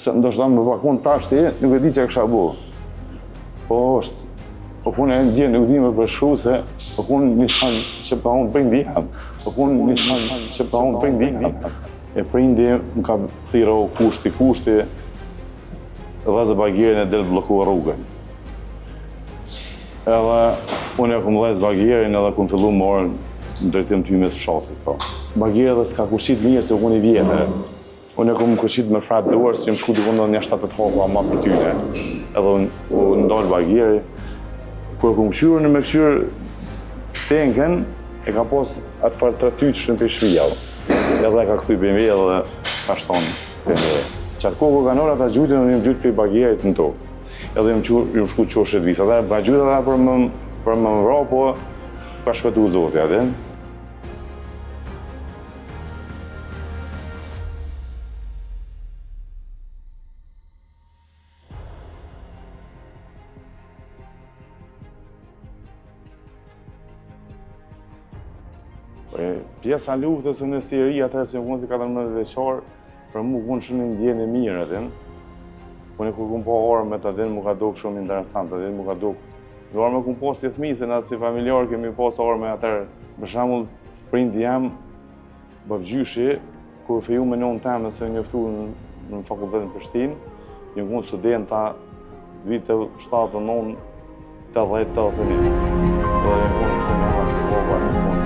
Se ndoshta më pakon tash ti, nuk e di çka kisha bu. Po është. Po punë e ndjen nuk di më për shkru se po punë nishan që pa unë prindi jam. Po punë nishan që pa unë prindi jam. E prindi më ka thirrë kushti. Dhe bagjerin e del blokua rrugën. Edhe unë e kom dhezë bagjerin edhe kom fillu më orën në drejtim të mes fshatit. Bagjeri edhe s'ka kushit mirë se unë i vjetë. Unë e kom kushit me frat dorë, si më shku të këndon një 7 hopa ma për tyne. Edhe unë ndalë bagjeri. Kur kom këshyrë në me këshyrë tenken, e ka pos atë farë 3 tyqë në për shpija. Edhe e ka këthy BMW edhe ka shtonë BMW. Qatë kohë ka nërë ata gjytin, unë jam gjyt për bagjerit në tokë. Edhe jam shku qoshet visa. Dhe ka gjyt edhe për më vra, po ka shpetu zoti atë. Pjesa luftës në Siri, atër se unë si 14 veçar, për mu unë shumë ndjenë e mirë atë. Unë kur kum po armët atë, mu ka dok shumë interesant atë, mu ka dok. Në armë kum po si fëmijë, se na si familjar kemi pas armë atër. Për shembull, prindi jam, babgjyshi, kur feju me non temë se njoftu në fakultetin Prishtinë, një kun studenta vite 79, 80-81. Dhe një kun se në asë kohë, një kun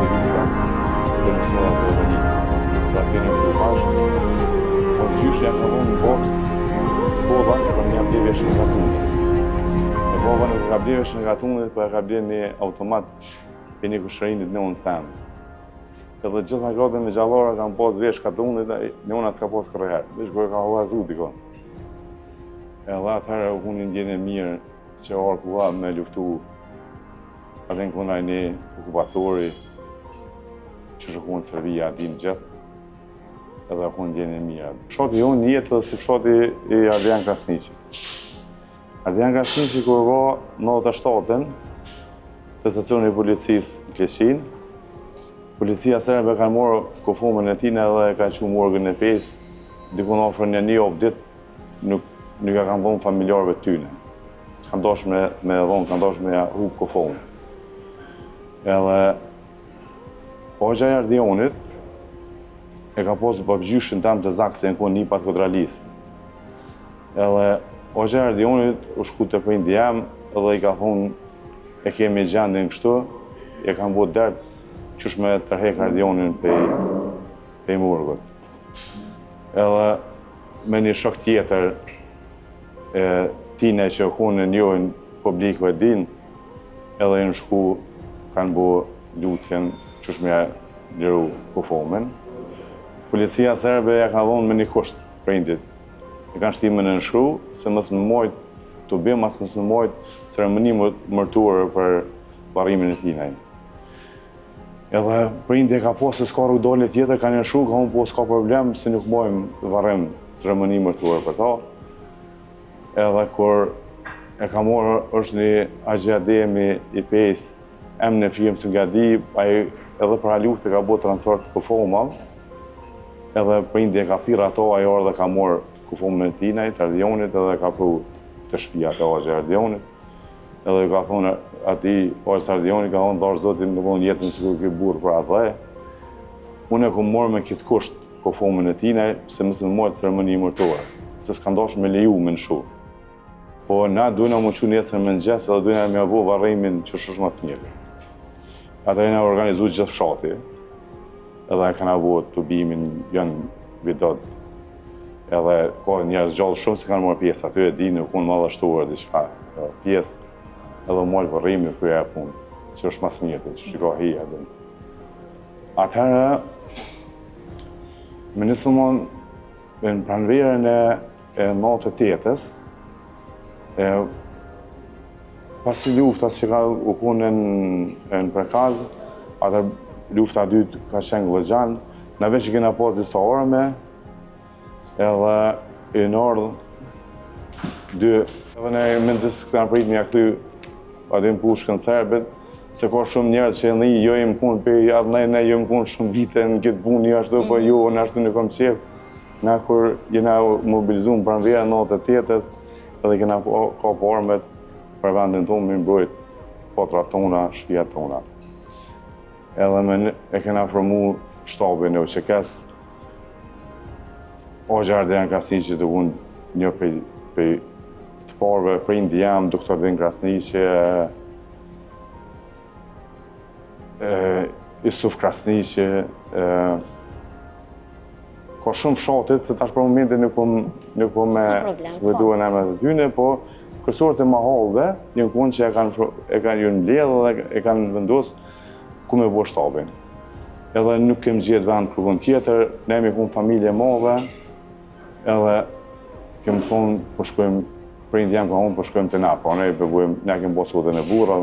aktivista dhe mësuar të organikës. Dhe keni të bashkë, po gjyshi ja ka dhonë në boks, bova për një abdevesh në gatunit. E bova nuk ka abdevesh në gatunit, për e ka abde një automat për një kushërinit në unë stemë. Edhe gjitha gratë me gjallara kanë pas vesh gatunit, në unë s'ka pas kërëherë, vesh kërë ka hollazu diko. Edhe atëherë unë ndjenë mirë që arku me luftu atë në kënaj një okupatori që shukun Serbia atin gjithë, edhe unë ndjenë mirë. Fshati unë jetë dhe si fshati i Adrian Krasniqit. Adrian Krasniqit kur va në 97-ën, të stacioni i policisë në Kleqin, policia serbe ka morë kufumën e tina dhe ka që morgën e 5, dikun ofër një ofë ditë, nuk e kanë dhonë familjarëve tyne. S'kan dosh me dhonë, kanë dosh me hupë kufumën. Edhe Hoxha i Ardionit e ka posë babgjyshin tam të zakse në konë Nipat Kodralisë. Edhe Hoxha i Ardionit u shku të prindi jam edhe i ka thonë e kemi gjendin kështu, e kanë bot dertë qësh me tërhek Ardionin pej murgut. Edhe me një shok tjetër tine që kunë njojnë publikëve din, edhe në shku kanë bo lutjen qësh me liru kufomen. Policia serbe ja ka dhonë me një kusht prindit. E kanë shtimin në nëshru, se mësë më mojtë të bim, mësë më mojtë ceremoni mërturë për barimin e tinaj. Edhe prindi e ka posë se s'ka rrugë dole tjetër, ka një nëshru, ka unë po s'ka problem, se nuk mojmë varim ceremoni mërturë për ta. Edhe kur e ka morë është një agjademi i pejs, në firmë së nga di, edhe për haluftë e ka bo transfer të kufoma, edhe prindi e ka thirë ato, ajo dhe ka morë kufomën e tinaj, të Ardionit, edhe ka pru të shpia të Hoxha Ardionit, edhe ka thonë ati Hoxha Ardionit, ka thonë dharë zotin në konë jetën si kur ki burë për atë dhe, unë e ku morë me kitë kusht kufomën e tinaj, se mësë në mojë ceremoni mërtore, se s'ka ndosh me leju me nëshu. Po na dujna më që nesër me në gjesë, edhe dujna me avo varrimin që shush mas njëri. Ata e nga organizu gjithë fshati, edhe e kanë avo të bimin janë vidot. Edhe ka njerëz gjallë shumë se kanë morë pjesë, aty e di nuk unë më dhashtuar diçka pjesë, edhe mojë varrimi kërë e punë, që është mas njëti, që shiko hija. Atëherë, me nisëmon në pranverën e natë të 8-ës, pasi luftas që ka u kunë në Prekaz, atër lufta 2 ka qenë Gëllëgjan, në veç që kena pas disa orme, edhe i në ardhë 2, edhe në mendës këta në prit me jakty adim pushkën serbet, se ka shumë njerës që në jo im kunë për javë, ne jo im kunë shumë vite në këtë punë, jo ashtu, po jo në ashtu në kom qef. Na kur jena mobilizuar pranvera në 98-s, edhe kena ka po armet për vendin tonë me mbrojt potrat tona, shtëpiat tona. Edhe e kena formu shtabin e UÇK-s. Hoxha Ardian Krasniqi të unë një për të parve, prindi jam, doktor Din Krasniqi, Yusuf Krasniqi, ka shumë fshatit, se tash për momentin nuk po me sëvëduhen emrat e tyne, po kërësorët e mahallëve, një konë që e kanë ju mbledhë dhe e kanë vendosë ku me bo shtabin. Edhe nuk kem gjetë vend kërkon tjetër, ne jemi kun familje madhe, edhe kem thonë, po shkojmë, prind jam ka unë, po shkojmë të na, po ne kem bo sotën e burra.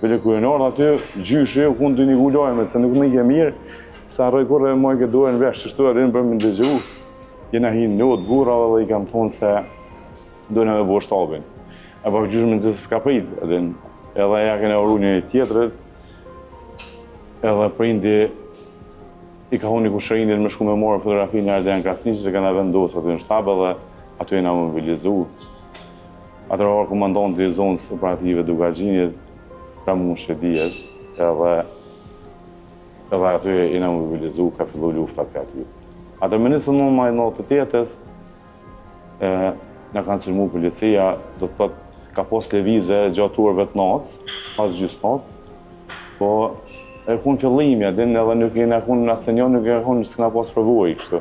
Bile kujenarë aty, gjyshi, kun dy një gullojme, se nuk në ke mirë, sa rroj kurre moj ke dojnë vesh, që shtu e rinë për më ndëgju, jena hinë njot burra dhe i kam thonë se dojnë me bo shtabin. E pa gjyshme në zesë s'ka prit, edhe ja kene oru një tjetërit, edhe prindi i ka honi kushërinin me shku me morë fotografi një Ardian Krasniqi që kanë vendosë aty në shtab edhe aty jena mobilizu. Atër orë komandanti i zonës operative Dugagjinit, pra mund shedijet, edhe aty jena mobilizu, ka fillu lufta për aty. Atër me nisën në maj 98-s, në kanë cilmu policia, do të thotë ka pos levize gjaturve të natës, pas gjysë natës, po e kun fillimja, din edhe nuk jena kun asë një, nuk jena kun s'kena pas përvoj, kështu.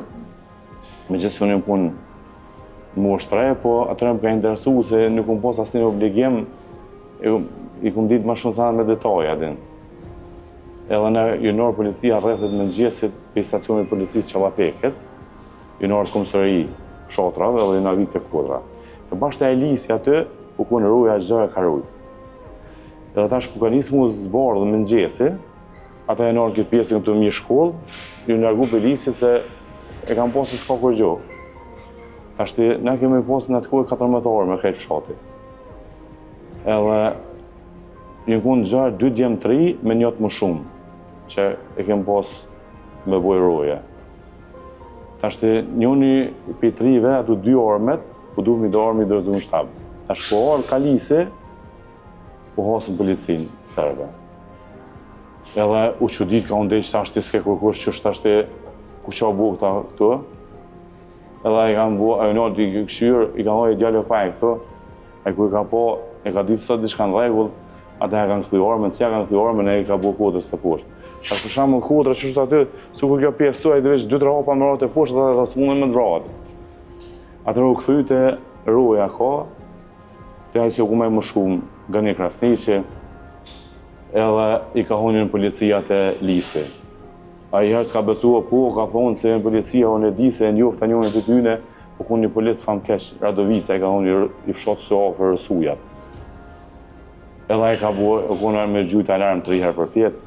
Me gjithë që unë kun më shtre, po atërëm ka interesu se nuk kun pas asë një obligim, i kun ditë ma shumë sanë me detaja, din. Edhe në junor policia rrethet me gjesit për stacionit policisë Qallapeket, junor komisari fshatrave edhe junor vit të kodra. Të bashkë e Elisi aty, u kun rruja gjdoja ka rruj. Edhe tash ku ka nisë mu zbardhë me gjesi, ata e nërë këtë pjesën të mi shkollë, ju nërgu për Elisi se e kam posë s'ka kur gjo. Ashti, ne kemi posë në atë kohë 14 orë me krejtë fshati. Edhe një kun gjarë 2 djemë 3 me njëtë më shumë, që e kem posë me boj roje. Ashti, njëni për 3-ve, ato 2 ormet, po duhet mi do orë mi dërzu në shtabë. Tash po orë kalisi, po hasën policinë serbe. Edhe u që ditë ka unë që ashti s'ke kërkush që ashti ku qa bu këta këtu. Edhe i kam bu, a ju nërë t'i këshyrë, i ka hojë djallë e paj këtu. E ku i ka po, e ka ditë sot diçka në regull, ata e kanë këthuj orme, nësja kanë këthuj orme, ne i ka bu kodrës të poshtë. Tash për shamë në kodrës që shtë aty, su ku kjo pjesë tuaj, dhe veç 2-3 hopa më ratë e poshtë dhe s'mune me dratë. Atër u këthuj të roja ka, të ajë që ku me më shumë nga një Krasniqi, edhe i ka honin policia të Lisi. A i herë s'ka besua, po, ka thonë se në policia unë e di se e njofta njënë të tyne, po ku një polis famkesh Radovica i ka honin i fshatë së ofër rësujat. Edhe i ka bua, e konar me gjujtë alarm 3 herë për pjetë.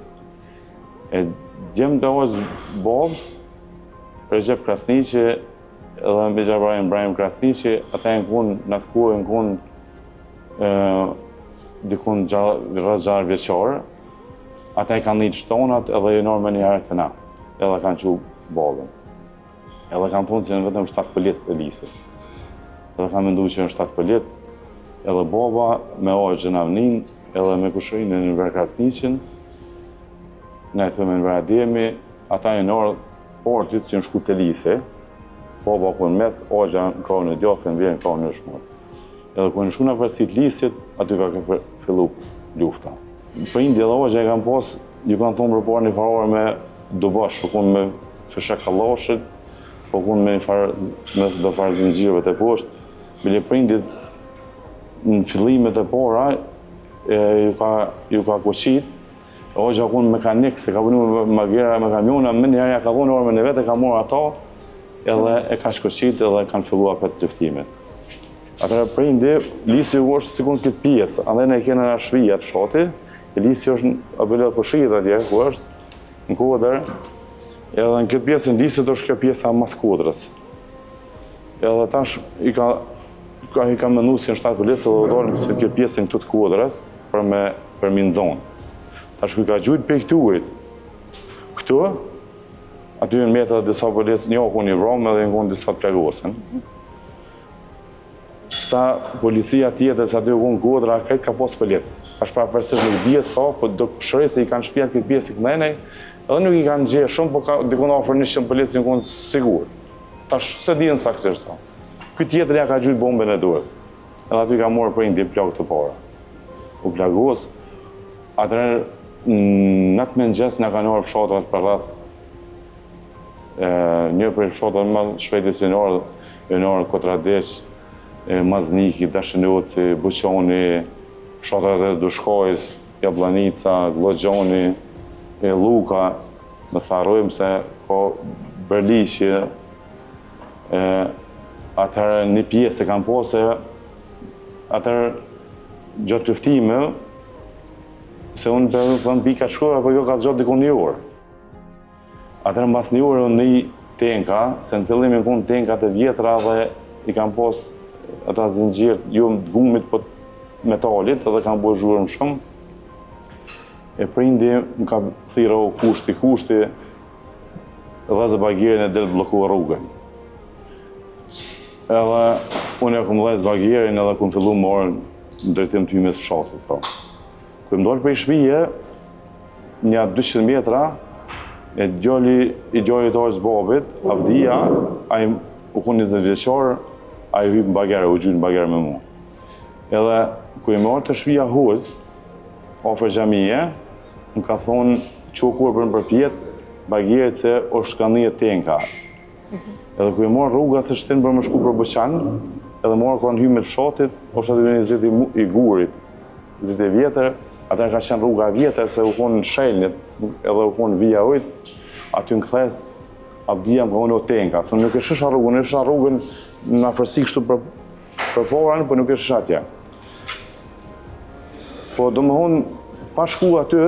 E gjemë të ozë Bobs, Recep Krasniqi, edhe me Brahim Krasniqi, ata e në kun, në atë kohë e në kun, dikun rrës 6 vjeqarë, ata i kanë njëtë shtonat edhe i nërë me një herë të na, edhe kanë që Bobën. Edhe kanë thonë që në vetëm 7 polic të Lisi. Edhe kanë mendu që në 7 polic, edhe Boba me ojë në avnin, edhe me kushërin në Enver Krasniqin, ne të me Enver Ademi, ata i nërë portit që në shku të Lisi, Boba ku në mes, ojë në kohë në djokë, në vjenë kohë në shmurë. Edhe ku në shku në përësit Lisit, aty ka fillu lufta. Prindi edhe ojë e kam pas, ju kanë thonë përpar një farore me dubash, po kun me fësha kalashit, po kun me do farë zingjirëve të poshtë. Bile prindit në fillimet e para, ju ka koqit, ojë a kun mekanik, se ka vënu me gjera me kamiona, me njëherë ja ka dhonë orme në vete, ka morë ato, edhe e ka shkoqit edhe kanë fillu apet luftimet. Atëra prindi, Lisi është sikun këtë pjesë, andaj ne kena në shvija të fshati, Lisi është në abelet për shqit atje, ku është në kodër, edhe në këtë pjesë në Lisit është kjo pjesa mas kodrës. Edhe tash i ka menu si në 7 policë dhe dojnë si kjo pjesë në këtë kodrës për minë zonë. Tash ku i ka gjujt për këtuit, këtu, Aty në meta disa policë një okun i vromë edhe në disa të plagosën. Këta policia tjetër se aty u konë godra, këtë ka pas policë. Ashtë pra përsisht nuk djetë sa, po do shërë se i kanë shpjetë këtë pjesë i këndajnej, edhe nuk i kanë gjerë shumë, po dikon ofër 100 policë në konë sigur. Tash se dinë saksirë sa. Këtë tjetër ja ka gjujtë bombën e duhes. Edhe aty ka morë për indi plagë të para. U plagos, atërë në atë mëngjes në kanë orë fshatrat për rreth. Një për fshatrat më shpejtës e në orë Kotradeq, Mazniki, Dashënjoci, Buqoni, fshatrat e Dushkojës, Jablanica, Glogjoni, Luka, më tharojmë se ko Berliqje, atërë një pjesë e kam pose, atërë gjatë tëftime, se unë të pika shkojë, apo jo ka zgjatë dikon një orë. Atërë mbas një orë në një tenka, se në fillimin kënë tenkat e vjetra dhe i kam pos ata zingjirë, jo më gumit, po metalit, edhe kam bërë zhurëm shumë. E prindi më ka thira u kushti, edhe zë bagjerin e delë blokua rrugën. Edhe unë e këmë dhejtë bagjerin edhe këmë fillu më orën në drejtim të hymes fshatit. Kërë më dojnë për i shpije, një 200 metra, i djali të ojës babit, Avdia, a i u kënë 20 vjeqarë, a i hypë në bagjerë, u gjynë në bagjerë me mu. Edhe, kërë i më orë të shpija hujës, ofër gjamije, më ka thonë që kur për në përpjet, bagjerët se është ka një tenka. Edhe kërë i morë rruga se shtinë për më shku për Bëqan, edhe morë kërë në hymë të fshatit, është aty një ziti i gurit, ziti vjetër, atër ka qenë rruga vjetër se u konë në shelnit, edhe u konë vija ujtë, aty në këthes, Abdia më ka unë o tenka, se nuk e shësha rrugën në afërsi kështu për porën, për nuk e shësha tja. Po do më honë, pa shku aty,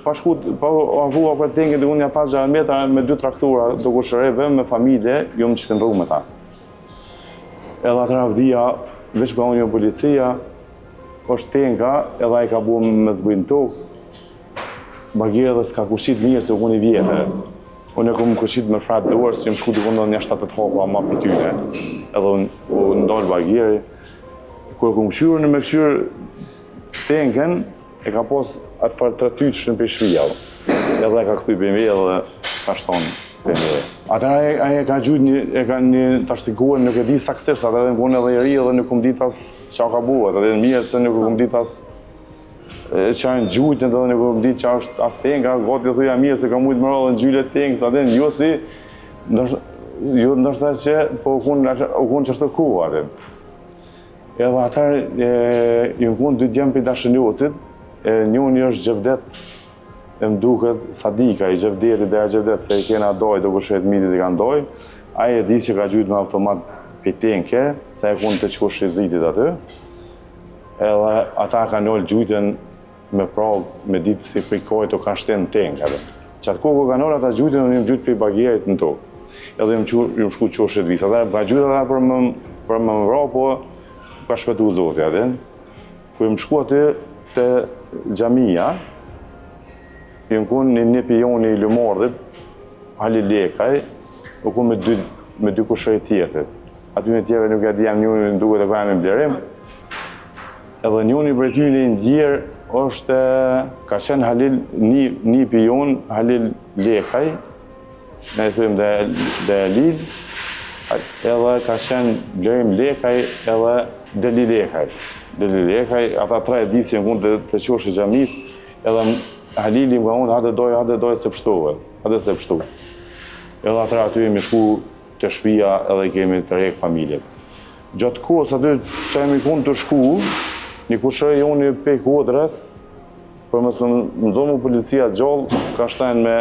pa avua për tenkin të unë një pas 6 metra me 2 traktura, do kushëreve me familje, jo më qëpën rrugë me ta. Edhe atër Avdia, veç pa unë një policia, është tenka, edhe a i ka bu me zbëjnë tokë, bagjerë dhe s'ka kushit mirë se u kënë i vjetër. Unë e këmë kushit me fratë dorë, si më shku të kënë një 7 hapa ma për tyne. Edhe unë ndalë bagjerë. Kërë këmë këshyrë në me këshyrë tenken, e ka pos atë farë 3 tyqë në për shvija. Edhe e ka këthuj për me edhe ka shtonë për me. Atër aje ka gjujtë një tashtikuar, nuk e di saksirë, sa atër edhe në kënë edhe i ri edhe nuk këmë ditë asë qa ka buat. Edhe në mirë se nuk këmë ditë asë që ajnë gjujtën edhe nuk këmë ditë që është asë tenka, gati dhe thuja mirë se ka mujtë më rrallë në gjyjle tenkë, sa den, jo si, jo nështë që po u konë që është të kohë atë. Edhe atër, ju në konë 2 djemë për Dashënjocit, njëni është Gjevdet, e më duket Sadika, i Gjevdetit dhe Gjevdet, se i kena doj, do këshet mitit i kanë doj, aje di që ka gjujtë me automat për tenke, se e konë të qkosh shizitit aty, edhe ata ka nëllë gjujtën me pragë, me ditë si prikojt o kanë shtenë në tenkë. Që atë kohë ka nëllë ata gjujtën, unë jëmë gjujtë për i bagjerit në tokë. Edhe jëmë shku qoshet visë. Ata ka gjujtë ata për më vra, po ka shpetu zoti atë. Kër jëmë shku aty të gjamia, jëmë kunë një pijoni i Lumardit, Halil Lekaj, u kunë me 2 kushëri tjetër. Aty në tjeve nuk e dijem njëni në duke të ka jam i blerim. Edhe njëni për tyni në djerë është, ka qenë Halil, një pijon, Halil Lekaj, ne i thujmë dhe Lil, edhe ka qenë Blerim Lekaj edhe Deli Lekaj. Deli Lekaj, ata 3 disi në kundë të qoshë gjamis, edhe Halili më ka unë, hade doj se pështove, Edhe atër aty jemi shku të shpia edhe kemi të rejkë familjet. Gjatë kohës aty që jemi kundë të shku, një kushëri unë i pej kodrës, për mësë më zonë policia gjallë, ka shtenë me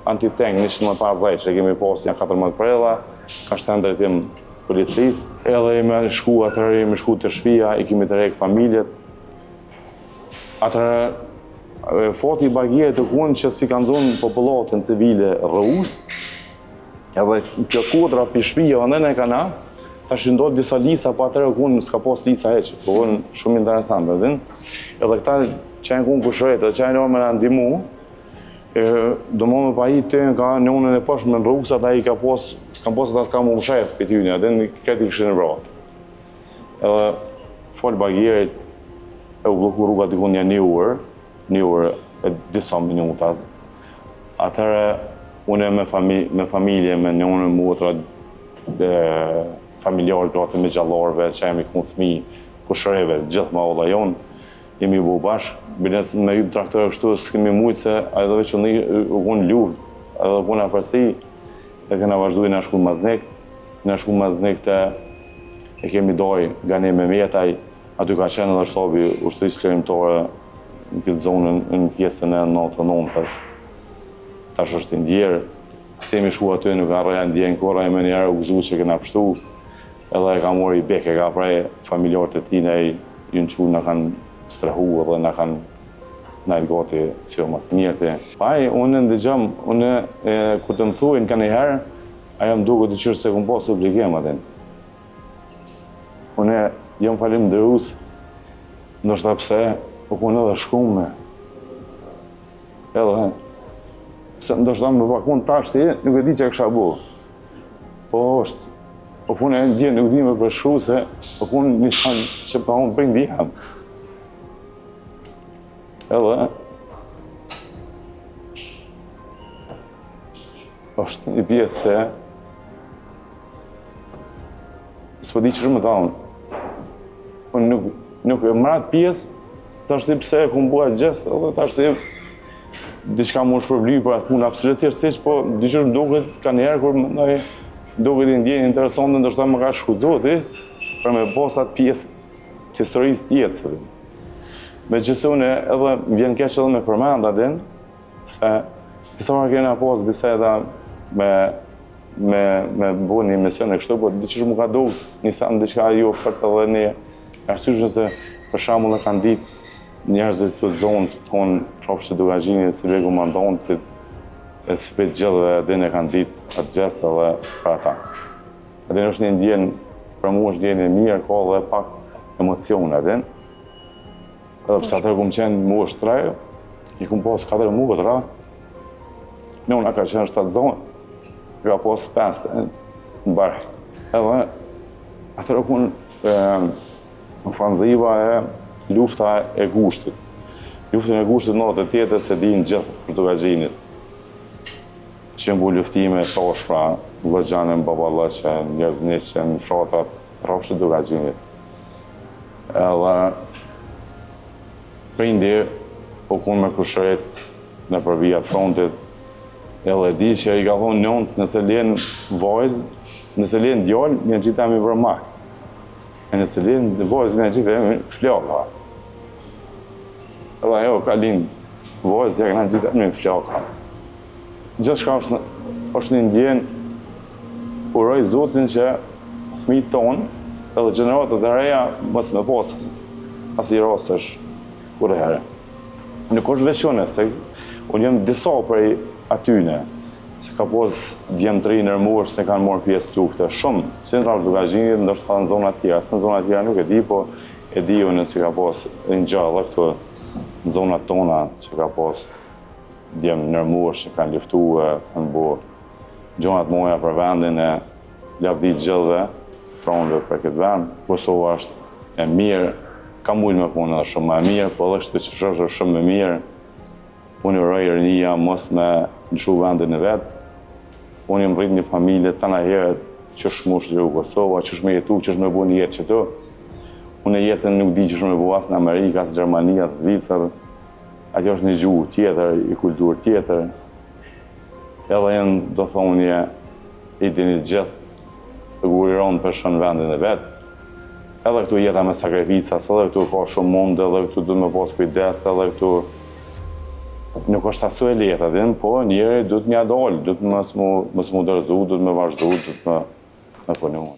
antitank 150 që kemi pas një 14 prella, ka shtenë drejtim policisë, edhe jemi shku atër, jemi shku të shpia, i kemi të rejkë familjet. Atër, fati i bagjerit të kunë që si kanë zonë popullatën civile rrus, edhe kjo kodra për shpia vë nëne ka na, ta shëndot disa lisa, po atër e kunë s'ka pas lisa heqë, po kunë shumë interesant, edhe këta që e në kunë kushëret, edhe që e në orë me në ndimu, Do më pa i të ka në unën e poshtë me në rrugë, sa ta i ka s'kam posë ata s'ka më shef për tyne, edhe në këtë i këshë në vratë. Edhe folë bagjerit, e u bloku rruga t'i kun një orë e disa minuta. Atëre, une me familje, me njënë mutra, familjarë, gratë me gjallarve, që jemi kun fëmi, kushreve, gjithë ma ola jonë, jemi u bu bashkë. Bines me ju traktorë kështu, s'kemi mujtë se a edhe veç u konë luft, edhe u konë afërsi, e kena vazhduj në shku Maznik të e kemi doj nga ne me metaj, aty ka qenë edhe shtabi ushtrisë krimtore në këtë zonën në pjesën e 99-ës. Tash është ndjerë, se jemi shku aty nuk arreja ndjerë në kora, e me njerë u gëzu që kena pështu, edhe e ka mori i beke, ka prej familjarët e tine, ju në që në kanë strehu edhe në kanë najtë gati si o mas mirëte. Paj, unë ndëgjëm, ku të më thujnë ka njëherë, ajo më duke të qërë se këmë posë obligim atin. Unë jam falim dërus, ndoshta pse, po kënë edhe shkume. Edhe, se ndoshta më pakun tashti, nuk e di që e kësha bu. Po është, po kënë e ndje nuk di me përshru se, po kënë një shanë që pa unë për ndiham. Edhe, është një pjesë se, s'po di që shumë të unë. Unë nuk e mërat pjesë, ta shti pse e kumë bua gjestë, edhe ta shti diçka më shpërbly për atë punë absolutisht thjesht, po dyqysh më duket ka njerë kur më duket i ndjenjë interesante, ndoshta më ka shkuzoti për me bos atë pjesë të historisë të jetës. Megjithëse unë edhe më vjen keq edhe me përmend atin, se disa marrë kena pas biseda me bu një mision e kështu, po dyqysh më ka duk njësa në diçka ju ofert edhe një arsyshme se për shembull e kanë ditë njerëzit të zonës tonë prapë që duka gjinit si begu mandon të si për gjithëve edhe e kanë ditë atë gjesë edhe për ata. Edhe është një ndjenë, për mu është ndjenë e mirë, ka edhe pak emocion edhe. Edhe pëse atër kumë qenë mu është 3, i kumë posë 4 mu këtë ra, në unë ka qenë 7 zonë, ka posë 5 në barë. Edhe atër kumë fanziva e lufta e gushtit. Luftën e gushtit në të tjetër se di në gjithë për të gajinit. Që mbu luftime toshpra, vëgjanë në babalëqe, njerëzniqe, në fratat, rafshë të gajinit. Edhe prindi u kunë me kushërit në përvija frontit, edhe di që i ka thonë njënës nëse lenë vajzë, nëse lenë djallë, një gjitha mi vërmak. E nëse lenë vajzë, një gjitha mi flaka. Edhe ajo ka linë vajzë, ja këna gjitha mi flaka. Gjithë shka është një ndjenë, uroj Zotin që fëmijët tonë, edhe gjeneratët e reja, mësë me posës, as i rastësh kur e herë. Nuk është veçone, se unë jem disa prej atyne, se ka posë djemë 3 nërmurë se kanë morë pjesë lufte. Shumë, si në rrafë duka gjinit, ndështë ta në zonat tjera. Se në zonat tjera nuk e di, po e di unë si ka posë në gjallë këtu në zonat tona që ka posë djemë nërmurë që kanë luftu e kanë borë gjonat moja për vendin e lavdit gjithëve, pronëve për këtë vend. Kosova është e mirë, ka mujnë me punë edhe shumë e mirë, po edhe shtë që është shumë e mirë. Unë i uroj rinia mos me nëshu vendin e vetë. Unë i më rritë një familje të në herët që shmë shtë Kosova, që shmë jetu, që shmë bu një jetë që të. Unë e jetën nuk di që shmë bu asë në Amerikë, asë Gjermania, asë Zvicër. Atë është një gjuhë tjetër, i kulturë tjetër. Edhe jenë, do thonë një, i dini gjithë të gurironë për shënë vendin e vetë. Edhe këtu jeta me sakrificas, edhe këtu ka shumë mundë, edhe këtu du me posë kujdes, edhe këtu nuk është asu e leta, po njëri du të mja dollë, du të mësë mu dërzu, du të me vazhdu, du të me punu.